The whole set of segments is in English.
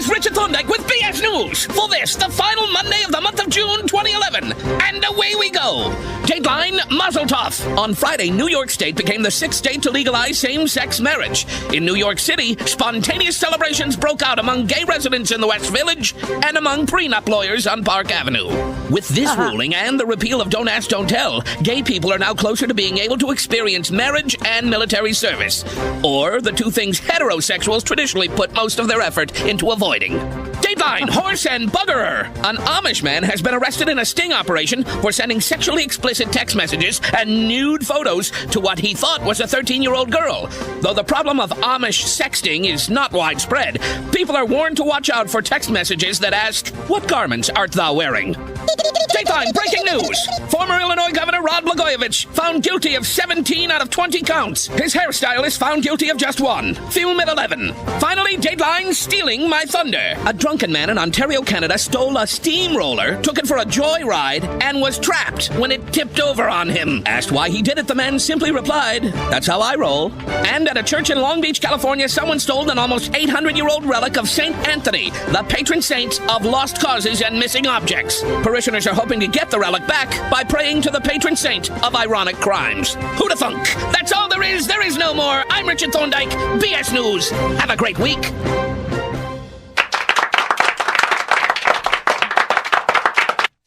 is Richard Thorndike with BS News. For this, the final Monday of the month of June 2011. And away we go. Dateline, Mazel Tov. On Friday, New York State became the 6th state to legalize same-sex marriage. In New York City, spontaneous celebrations broke out among gay residents in the West Village and among prenup lawyers on Park Avenue. With this ruling and the repeal of Don't Ask, Don't Tell, gay people are now closer to being able to experience marriage and military service. Or the two things heterosexuals traditionally put most of their effort into avoiding. Dateline, Horse and Buggerer. An Amish man has been arrested in a sting operation for sending sexually explicit text messages and nude photos to what he thought was a 13-year-old girl. Though the problem of Amish sexting is not widespread, people are warned to watch out for text messages that ask, "What garments art thou wearing?" Dateline, breaking news. Former Illinois Governor Rod Blagojevich found guilty of 17 out of 20 counts. His hairstylist found guilty of just one. Film at 11. Finally, Dateline, stealing my thunder. A drunken man in Ontario, Canada stole a steamroller, took it for a joyride, and was trapped when it tipped over on him. Asked why he did it, the man simply replied, "That's how I roll." And at a church in Long Beach, California, someone stole an almost 800-year-old relic of St. Anthony, the patron saint of lost causes and missing objects. Parishioners are hoping to get the relic back by praying to the patron saint of ironic crimes. Who'da thunk? That's all there is no more. I'm Richard Thorndike, BS News. Have a great week.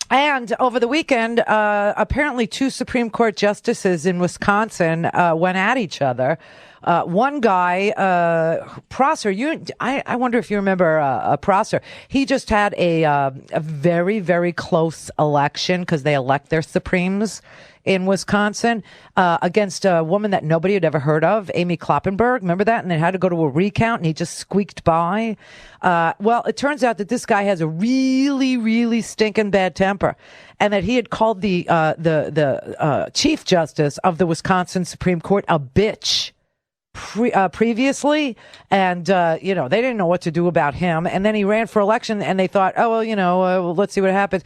And over the weekend, apparently 2 Supreme Court justices in Wisconsin went at each other. One guy, Prosser, I wonder if you remember Prosser. He just had a very, very close election because they elect their Supremes in Wisconsin against a woman that nobody had ever heard of, Amy Kloppenberg. Remember that? And they had to go to a recount, and he just squeaked by. Well, it turns out that this guy has a really, really stinking bad temper, and that he had called the Chief Justice of the Wisconsin Supreme Court a bitch previously, and they didn't know what to do about him. And then he ran for election, and they thought, oh well, let's see what happens.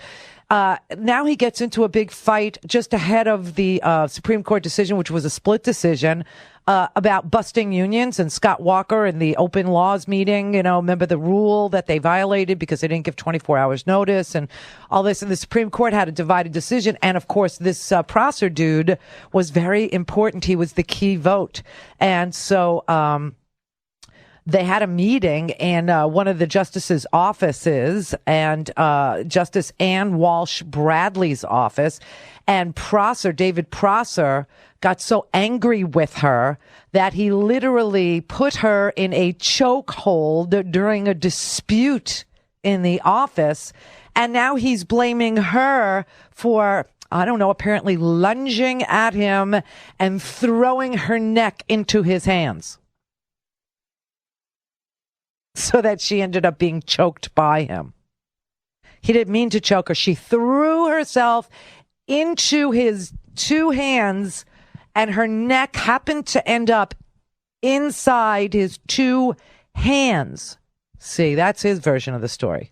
Now he gets into a big fight just ahead of the Supreme Court decision, which was a split decision, about busting unions, and Scott Walker in the open laws meeting, remember the rule that they violated because they didn't give 24 hours notice and all this. And the Supreme Court had a divided decision. And of course, this Prosser dude was very important. He was the key vote. And so, they had a meeting in one of the justices' offices, and Justice Ann Walsh Bradley's office. And David Prosser, got so angry with her that he literally put her in a chokehold during a dispute in the office. And now he's blaming her for, apparently lunging at him and throwing her neck into his hands, so that she ended up being choked by him. He didn't mean to choke her. She threw herself into his 2 hands, and her neck happened to end up inside his 2 hands. See, that's his version of the story.